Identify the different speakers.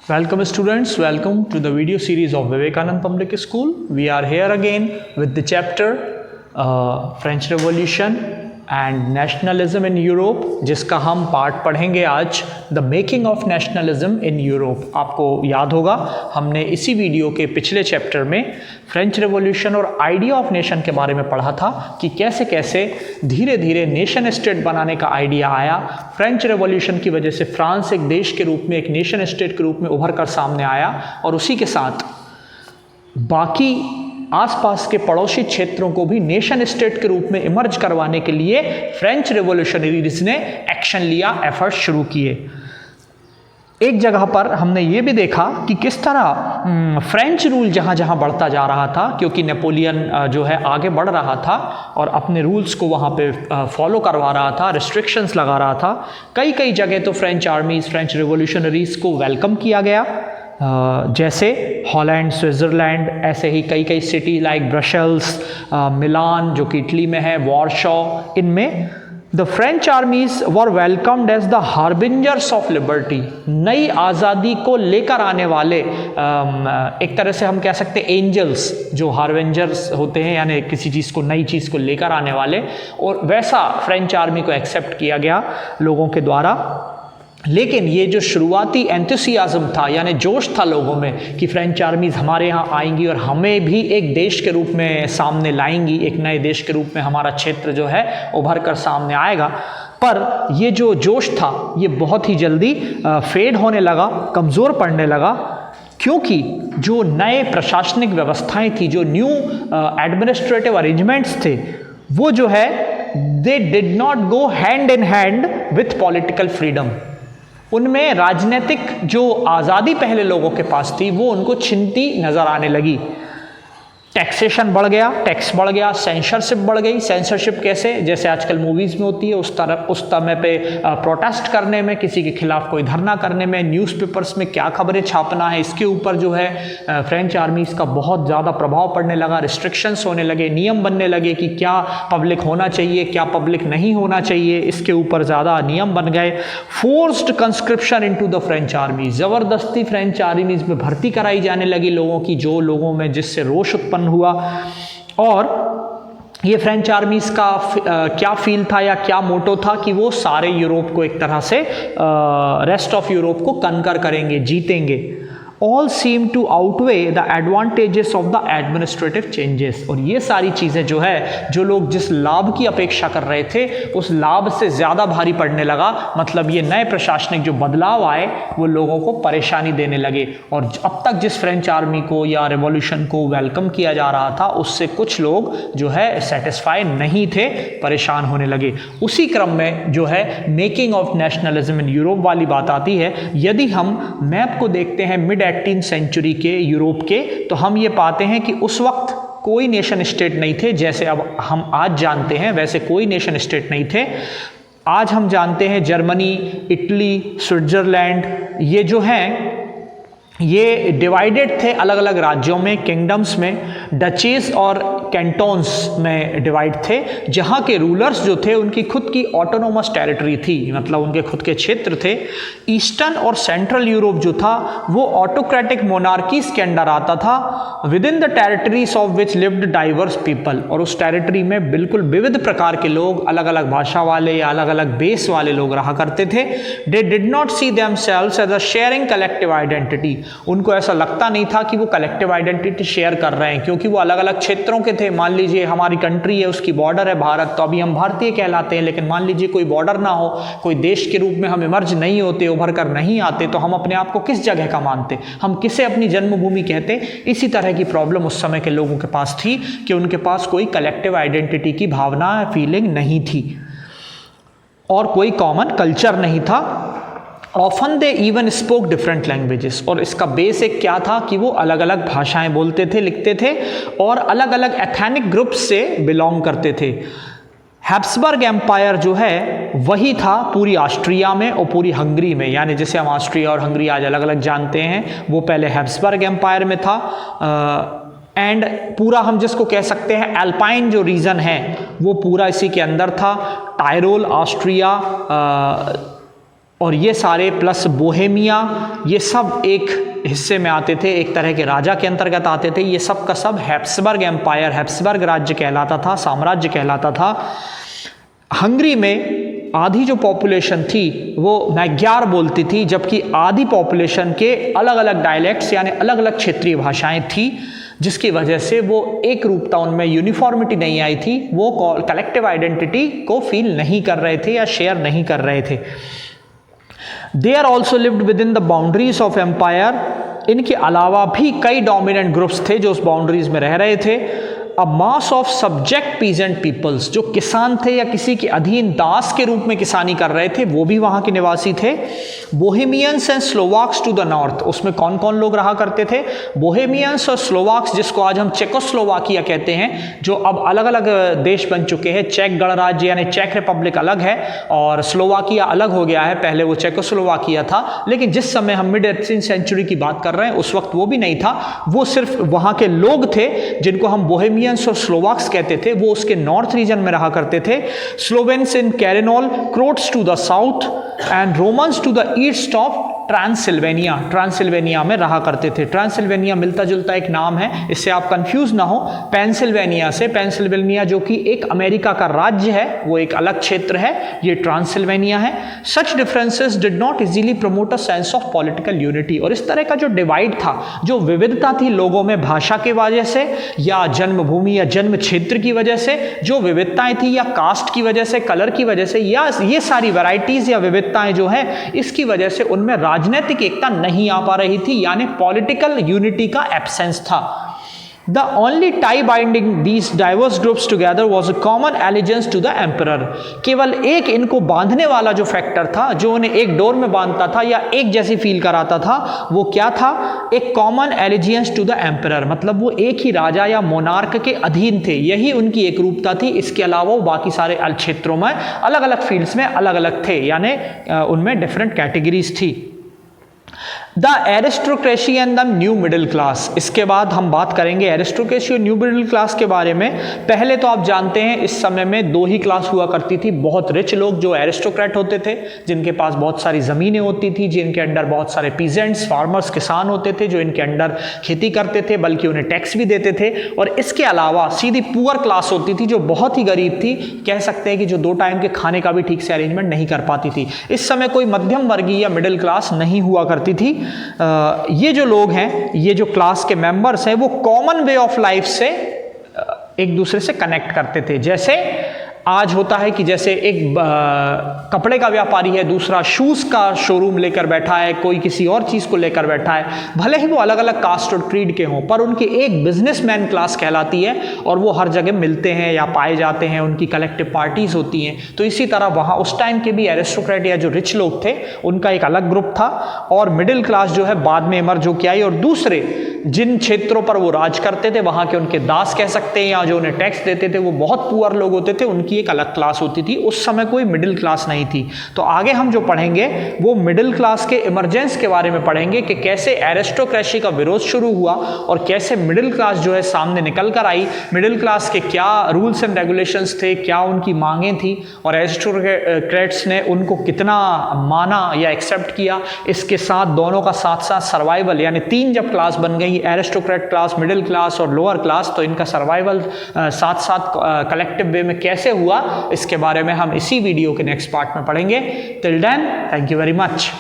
Speaker 1: Welcome students, welcome to the video series of Vivekanand Public School. We are here again with the chapter French Revolution and Nationalism in Europe, जिसका हम part पढ़ेंगे आज the making of nationalism in Europe. आपको याद होगा हमने इसी video के पिछले चैप्टर में फ्रेंच रेवोल्यूशन और आइडिया ऑफ नेशन के बारे में पढ़ा था कि कैसे कैसे धीरे धीरे नेशन स्टेट बनाने का आइडिया आया। फ्रेंच रेवोल्यूशन की वजह से फ्रांस एक देश के रूप में, एक नेशन स्टेट के रूप में उभर कर सामने आया और उसी के साथ बाकी आसपास के पड़ोसी क्षेत्रों को भी नेशन स्टेट के रूप में इमर्ज करवाने के लिए फ्रेंच रेवोल्यूशनरीज ने एक्शन लिया, एफर्ट शुरू किए। एक जगह पर हमने ये भी देखा कि किस तरह फ्रेंच रूल जहाँ जहाँ बढ़ता जा रहा था, क्योंकि नेपोलियन जो है आगे बढ़ रहा था और अपने रूल्स को वहाँ पे फॉलो करवा रहा था, रिस्ट्रिक्शंस लगा रहा था। कई कई जगह तो फ्रेंच आर्मीज, फ्रेंच रेवोल्यूशनरीज को वेलकम किया गया, जैसे हॉलैंड, स्विट्ज़रलैंड, ऐसे ही कई कई सिटी लाइक ब्रसेल्स, मिलान जो कि इटली में है, वॉरशॉ, इनमें the French armies were welcomed as the harbingers of liberty. नई आज़ादी को लेकर आने वाले एक तरह से हम कह सकते हैं एंजल्स, जो हार्बिंजर्स होते हैं, यानी किसी चीज़ को, नई चीज़ को लेकर आने वाले, और वैसा फ्रेंच आर्मी को एक्सेप्ट किया गया लोगों के द्वारा। लेकिन ये जो शुरुआती एंथुसियाज्म था, यानी जोश था लोगों में कि फ्रेंच आर्मीज हमारे यहाँ आएंगी और हमें भी एक देश के रूप में सामने लाएंगी, एक नए देश के रूप में हमारा क्षेत्र जो है उभर कर सामने आएगा, पर ये जो जोश था ये बहुत ही जल्दी फेड होने लगा, कमज़ोर पड़ने लगा, क्योंकि जो नए प्रशासनिक व्यवस्थाएं थी, जो न्यू एडमिनिस्ट्रेटिव अरेंजमेंट्स थे, वो जो है दे did not go hand in hand with political freedom. उनमें राजनीतिक जो आज़ादी पहले लोगों के पास थी वो उनको छिनती नज़र आने लगी। टैक्सेशन बढ़ गया, टैक्स बढ़ गया, सेंसरशिप बढ़ गई। सेंसरशिप कैसे? जैसे आजकल मूवीज़ में होती है, उस समय पे प्रोटेस्ट करने में, किसी के खिलाफ कोई धरना करने में, न्यूज़पेपर्स में क्या खबरें छापना है, इसके ऊपर जो है फ्रेंच आर्मीज़ का बहुत ज़्यादा प्रभाव पड़ने लगा, रिस्ट्रिक्शंस होने लगे, नियम बनने लगे कि क्या पब्लिक होना चाहिए, क्या पब्लिक नहीं होना चाहिए, इसके ऊपर ज़्यादा नियम बन गए। Forced conscription into the French army, ज़बरदस्ती फ्रेंच आर्मीज़ में भर्ती कराई जाने लगी लोगों की, जो लोगों में जिससे रोष उत्पन्न हुआ। और ये फ्रेंच आर्मीज का क्या फील था या क्या मोटो था कि वो सारे यूरोप को एक तरह से रेस्ट ऑफ यूरोप को कनकर करेंगे, जीतेंगे। All seem to outweigh the advantages of the administrative changes. और ये सारी चीज़ें जो है, जो लोग जिस लाभ की अपेक्षा कर रहे थे उस लाभ से ज़्यादा भारी पड़ने लगा। मतलब ये नए प्रशासनिक जो बदलाव आए वो लोगों को परेशानी देने लगे, और अब तक जिस फ्रेंच आर्मी को या रेवोल्यूशन को वेलकम किया जा रहा था उससे कुछ लोग जो है सेटिस्फाई नहीं थे, परेशान होने लगे। उसी क्रम में जो है making of nationalism in Europe वाली बात आती है। यदि हम मैप को देखते हैं मिड 18th सेंचुरी के यूरोप के, तो हम ये पाते हैं कि उस वक्त कोई नेशन स्टेट नहीं थे। जैसे अब हम आज जानते हैं वैसे कोई नेशन स्टेट नहीं थे। आज हम जानते हैं जर्मनी, इटली, स्विट्जरलैंड, ये जो हैं ये डिवाइडेड थे अलग अलग राज्यों में, किंगडम्स में, डचेस और कैंटोन्स में डिवाइड थे, जहाँ के रूलर्स जो थे उनकी खुद की ऑटोनोमस टेरिटरी थी, मतलब उनके खुद के क्षेत्र थे। ईस्टर्न और सेंट्रल यूरोप जो था वो ऑटोक्रेटिक मोनार्कीज के अंडर आता था, with in the territories of which lived diverse people. और उस टेरिटरी में बिल्कुल विविध प्रकार के लोग, अलग अलग भाषा वाले या अलग अलग बेस वाले लोग रहा करते थे। They did not see themselves as a sharing collective identity. उनको ऐसा लगता नहीं था कि वो कलेक्टिव आइडेंटिटी शेयर कर रहे हैं, क्योंकि वो अलग अलग क्षेत्रों के थे। मान लीजिए हमारी कंट्री है, उसकी बॉर्डर है भारत, तो अभी हम भारतीय कहलाते हैं, लेकिन मान लीजिए कोई बॉर्डर ना हो, कोई देश के रूप में हम इमर्ज नहीं होते, उभर कर नहीं आते, तो हम अपने आप को किस जगह का मानते, हम किसे अपनी जन्मभूमि कहते। इसी तरह की प्रॉब्लम उस समय के लोगों के पास थी कि उनके पास कोई कलेक्टिव आइडेंटिटी की भावना, फीलिंग नहीं थी और कोई कॉमन कल्चर नहीं था। Often they even spoke different languages. और इसका बेस एक क्या था कि वो अलग अलग भाषाएं बोलते थे, लिखते थे, और अलग अलग एथनिक ग्रुप्स से बिलोंग करते थे। हैब्सबर्ग एम्पायर जो है वही था पूरी ऑस्ट्रिया में और पूरी हंगरी में, यानी जैसे हम ऑस्ट्रिया और हंगरी आज अलग अलग जानते हैं, वो पहले हैब्सबर्ग एम्पायर में था। एंड पूरा हम जिसको कह सकते हैं अल्पाइन जो रीजन है वो पूरा इसी के अंदर था। टायरोल, ऑस्ट्रिया, और ये सारे प्लस बोहेमिया, ये सब एक हिस्से में आते थे, एक तरह के राजा के अंतर्गत आते थे। ये सब का सब हैप्सबर्ग एम्पायर, हैप्सबर्ग राज्य कहलाता था, साम्राज्य कहलाता था। हंगरी में आधी जो पॉपुलेशन थी वो मैग्यार बोलती थी, जबकि आधी पॉपुलेशन के अलग अलग डायलेक्ट्स यानी अलग अलग क्षेत्रीय भाषाएं थी, जिसकी वजह से वो एक रूपता उनमें यूनिफॉर्मिटी नहीं आई थी, वो कलेक्टिव आइडेंटिटी को फील नहीं कर रहे थे या शेयर नहीं कर रहे थे। They are also lived within the boundaries of empire. इनके अलावा भी कई डोमिनेंट ग्रुप्स थे जो उस बाउंड्रीज में रह रहे थे। A mass of subject peasant peoples, जो किसान थे या किसी के अधीन दास के रूप में किसानी कर रहे थे, वो भी वहाँ के निवासी थे। Bohemians and Slovaks to the north, उसमें कौन कौन लोग रहा करते थे? बोहेमियंस और स्लोवाक्स, जिसको आज हम चेकोस्लोवाकिया कहते हैं, जो अब अलग अलग देश बन चुके हैं। चेक गणराज्य यानी चेक रिपब्लिक अलग है और स्लोवाकिया अलग हो गया है, पहले वो चेकोस्लोवाकिया था। लेकिन जिस समय हम मिड 18th सेंचुरी की बात कर रहे हैं उस वक्त वो भी नहीं था, वो सिर्फ वहाँ के लोग थे जिनको हम बोहेमियन और स्लोवाक्स कहते थे, वो उसके नॉर्थ रीजन में रहा करते थे। Slovenes in Carniola, Croats to the south and Romans to the east of Transylvania, Transylvania में रहा करते थे। ट्रांसिल्वेनिया मिलता जुलता एक नाम है, इससे आप कंफ्यूज ना हो पेंसिल्वेनिया से। पेंसिल्वेनिया जो कि एक अमेरिका का राज्य है, वो एक अलग क्षेत्र है, ये ट्रांसिल्वेनिया है। Such differences did not easily promote a sense of political unity. और इस तरह का जो डिवाइड था, जो विविधता थी लोगों में भाषा की वजह से या जन्मभूमि या जन्म क्षेत्र की वजह से, जो विविधताएं थी या कास्ट की वजह से, कलर की वजह से, या ये सारी वैरायटीज या विविधताएं जो है इसकी वजह से उनमें राजनीतिक एकता नहीं आ पा रही थी, यानी पॉलिटिकल यूनिटी का एब्सेंस था। The only tie binding these diverse groups together was a common allegiance to the emperor. केवल एक इनको बांधने वाला जो फैक्टर था, जो उन्हें एक डोर में बांधता था या एक जैसी फील कराता था, वो क्या था? एक common allegiance to the emperor, मतलब वो एक ही राजा या मोनार्क के अधीन थे, यही उनकी एक रूपता थी। इसके अलावा वो बाकी सारे क्षेत्रों में अलग अलग फील्ड्स में अलग अलग थे, यानी उनमें डिफरेंट कैटेगरीज थी। The aristocracy and the new middle class, इसके बाद हम बात करेंगे एरिस्टोक्रेसी और न्यू मिडिल क्लास के बारे में। पहले तो आप जानते हैं इस समय में दो ही क्लास हुआ करती थी। बहुत रिच लोग जो एरिस्टोक्रेट होते थे, जिनके पास बहुत सारी ज़मीनें होती थी, जिनके अंडर बहुत सारे पीजेंट्स, फार्मर्स, किसान होते थे, जो इनके अंडर खेती करते थे, बल्कि उन्हें टैक्स भी देते थे। और इसके अलावा सीधी पुअर क्लास होती थी जो बहुत ही गरीब थी, कह सकते हैं कि जो 2 टाइम के खाने का भी ठीक से अरेंजमेंट नहीं कर पाती थी। इस समय कोई मध्यम वर्गीय या मिडिल क्लास नहीं हुआ करती थी। ये जो लोग हैं, ये जो क्लास के मेंबर्स हैं, वो कॉमन वे ऑफ लाइफ से एक दूसरे से कनेक्ट करते थे। जैसे आज होता है कि जैसे एक कपड़े का व्यापारी है, दूसरा शूज़ का शोरूम लेकर बैठा है, कोई किसी और चीज़ को लेकर बैठा है, भले ही वो अलग अलग कास्ट और क्रीड के हों, पर उनकी एक बिजनेसमैन क्लास कहलाती है और वो हर जगह मिलते हैं या पाए जाते हैं, उनकी कलेक्टिव पार्टीज होती हैं। तो इसी तरह वहाँ उस टाइम के भी एरिस्टोक्रेट या जो रिच लोग थे उनका एक अलग ग्रुप था, और मिडिल क्लास जो है बाद में इमर्ज होकर आई। और दूसरे जिन क्षेत्रों पर वो राज करते थे, वहाँ के उनके दास कह सकते हैं या जो उन्हें टैक्स देते थे, वो बहुत पुअर लोग होते थे, उनकी एक अलग क्लास होती थी। उस समय कोई मिडिल क्लास नहीं थी। तो आगे हम जो पढ़ेंगे वो मिडिल क्लास के इमरजेंस के बारे में पढ़ेंगे कि कैसे एरिस्टोक्रेसी का विरोध शुरू हुआ और कैसे मिडिल क्लास जो है सामने निकल कर आई। मिडिल क्लास के क्या रूल्स एंड रेगुलेशंस थे, क्या उनकी मांगें थी, और एरिस्टोक्रेट्स ने उनको कितना माना या एक्सेप्ट किया। इसके साथ दोनों का साथ साथ सर्वाइवल, यानी 3 जब क्लास बन गई, एरिस्टोक्रेट क्लास, मिडिल क्लास और लोअर क्लास, तो इनका सर्वाइवल साथ साथ कलेक्टिव वे में कैसे हुआ, इसके बारे में हम इसी वीडियो के नेक्स्ट पार्ट में पढ़ेंगे। Till then, thank you very much.